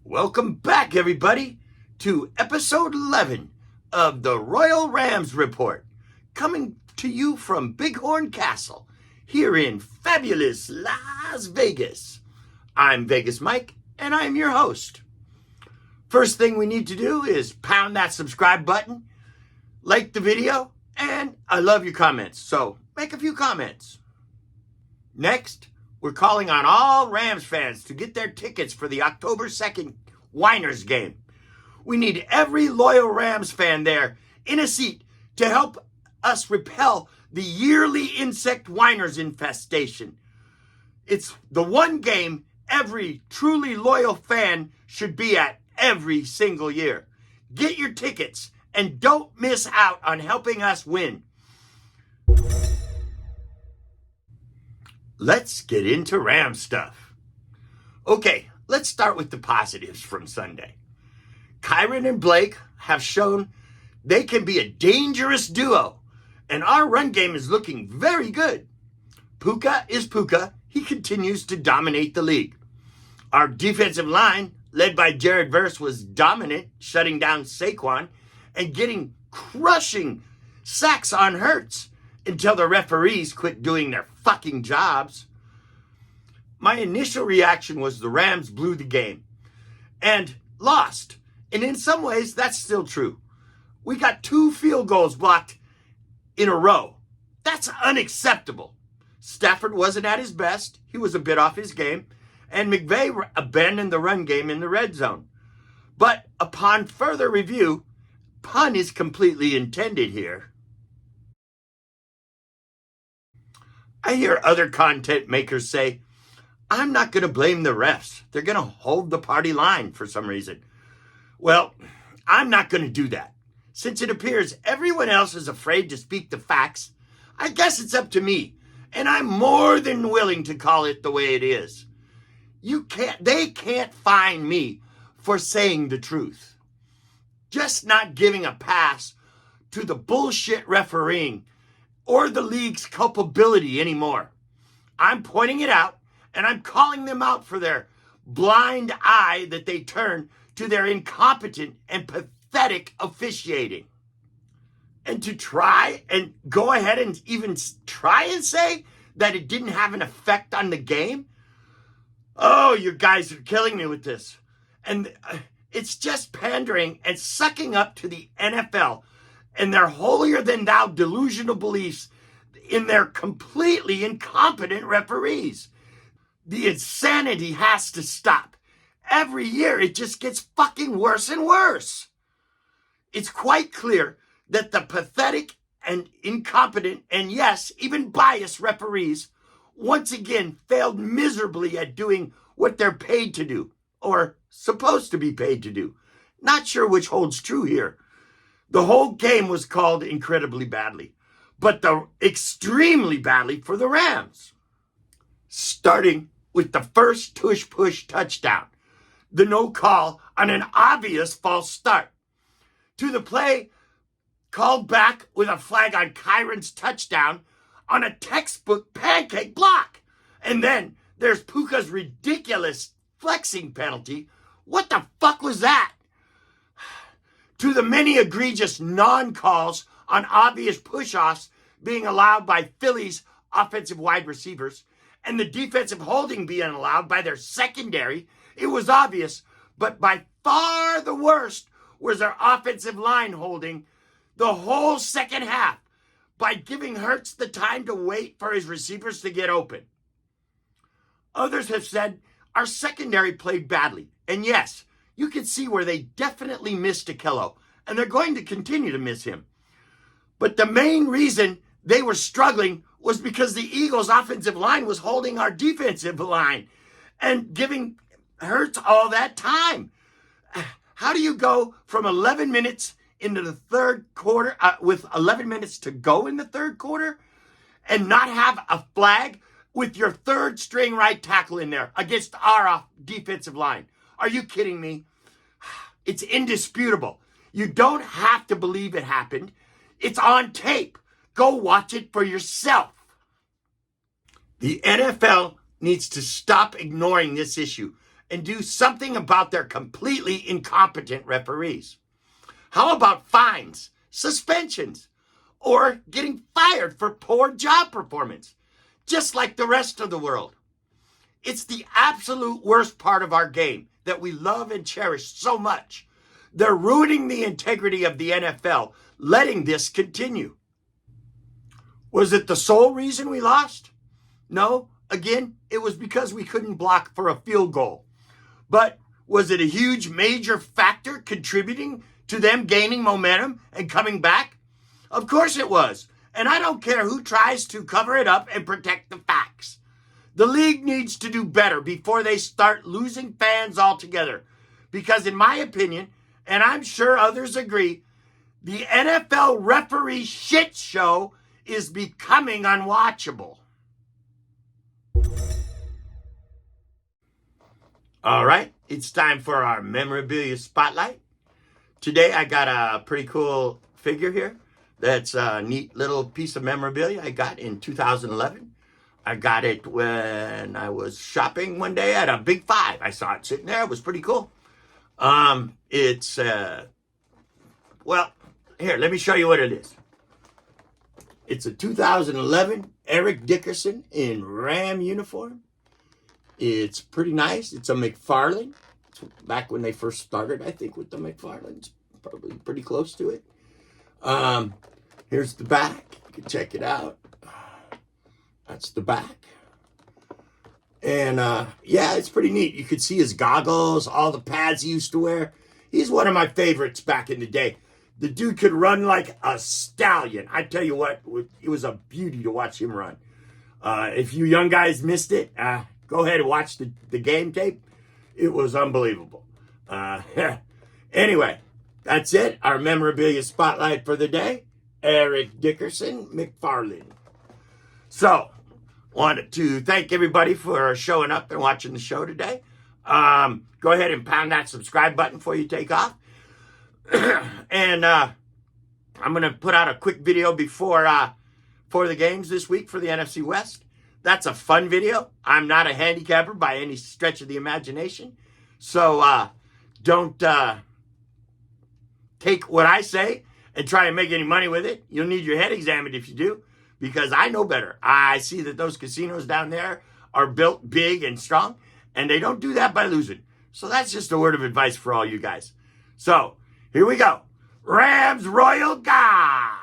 Welcome back, everybody, to episode 11 of the Royal Rams Report, coming to you from Bighorn Castle, here in fabulous Las Vegas. I'm Vegas Mike, and I'm your host. First thing we need to do is pound that subscribe button, like the video, and I love your comments, so make a few comments. Next, we're calling on all Rams fans to get their tickets for the October 2nd Winers game. We need every loyal Rams fan there in a seat to help us repel the yearly insect whiners infestation. It's the one game every truly loyal fan should be at every single year. Get your tickets and don't miss out on helping us win. Let's get into Ram stuff. Okay, let's start with the positives from Sunday. Kyren and Blake have shown they can be a dangerous duo, and our run game is looking very good. Puka is Puka. He continues to dominate the league. Our defensive line, led by Jared Verse, was dominant, shutting down Saquon and getting crushing sacks on Hurts until the referees quit doing their fucking jobs. My initial reaction was the Rams blew the game and lost. And in some ways, that's still true. We got 2 field goals blocked in a row. That's unacceptable. Stafford wasn't at his best. He was a bit off his game. And McVay abandoned the run game in the red zone. But upon further review, pun is completely intended here. I hear other content makers say, I'm not going to blame the refs. They're going to hold the party line for some reason. Well, I'm not going to do that. Since it appears everyone else is afraid to speak the facts, I guess it's up to me. And I'm more than willing to call it the way it is. They can't find me for saying the truth. Just not giving a pass to the bullshit refereeing or the league's culpability anymore. I'm pointing it out, and I'm calling them out for their blind eye that they turn to their incompetent and pathetic officiating. And to try and go ahead and even try and say that it didn't have an effect on the game? Oh, you guys are killing me with this. And it's just pandering and sucking up to the NFL and their holier-than-thou delusional beliefs in their completely incompetent referees. The insanity has to stop. Every year, it just gets fucking worse and worse. It's quite clear that the pathetic and incompetent and, yes, even biased referees once again failed miserably at doing what they're paid to do, or supposed to be paid to do. Not sure which holds true here. The whole game was called incredibly badly, but extremely badly for the Rams. Starting with the first tush-push touchdown, the no call on an obvious false start, to the play called back with a flag on Kyren's touchdown on a textbook pancake block. And then there's Puka's ridiculous flexing penalty. What the fuck was that? To the many egregious non-calls on obvious push-offs being allowed by Philly's offensive wide receivers and the defensive holding being allowed by their secondary, it was obvious, but by far the worst was their offensive line holding the whole second half by giving Hurts the time to wait for his receivers to get open. Others have said our secondary played badly, and yes, you can see where they definitely missed Akello, and they're going to continue to miss him. But the main reason they were struggling was because the Eagles' offensive line was holding our defensive line and giving Hurts all that time. How do you go from 11 minutes into the third quarter, with 11 minutes to go in the third quarter, and not have a flag with your third string right tackle in there against our defensive line? Are you kidding me? It's indisputable. You don't have to believe it happened. It's on tape. Go watch it for yourself. The NFL needs to stop ignoring this issue and do something about their completely incompetent referees. How about fines, suspensions, or getting fired for poor job performance, just like the rest of the world? It's the absolute worst part of our game that we love and cherish so much. They're ruining the integrity of the NFL, letting this continue. Was it the sole reason we lost? No, again, it was because we couldn't block for a field goal. But was it a huge major factor contributing to them gaining momentum and coming back? Of course it was. And I don't care who tries to cover it up and protect the facts. The league needs to do better before they start losing fans altogether. Because in my opinion, and I'm sure others agree, the NFL referee shit show is becoming unwatchable. All right, it's time for our Memorabilia Spotlight. Today I got a pretty cool figure here. That's a neat little piece of memorabilia I got in 2011. I got it when I was shopping one day at a Big Five. I saw it sitting there. It was pretty cool. Well, here, let me show you what it is. It's a 2011 Eric Dickerson in Ram uniform. It's pretty nice. It's a McFarlane. It's back when they first started, I think, with the McFarlanes. Probably pretty close to it. Here's the back. You can check it out. That's the back. And, yeah, it's pretty neat. You could see his goggles, all the pads he used to wear. He's one of my favorites back in the day. The dude could run like a stallion. I tell you what, it was a beauty to watch him run. If you young guys missed it, go ahead and watch the game tape. It was unbelievable. Anyway, that's it. Our Memorabilia Spotlight for the day. Eric Dickerson, McFarlane. So, wanted to thank everybody for showing up and watching the show today. Go ahead and pound that subscribe button before you take off. And I'm going to put out a quick video before the games this week for the NFC West. That's a fun video. I'm not a handicapper by any stretch of the imagination. So don't take what I say and try and make any money with it. You'll need your head examined if you do, because I know better. I see that those casinos down there are built big and strong, and they don't do that by losing. So that's just a word of advice for all you guys. So here we go. Rams Royal God.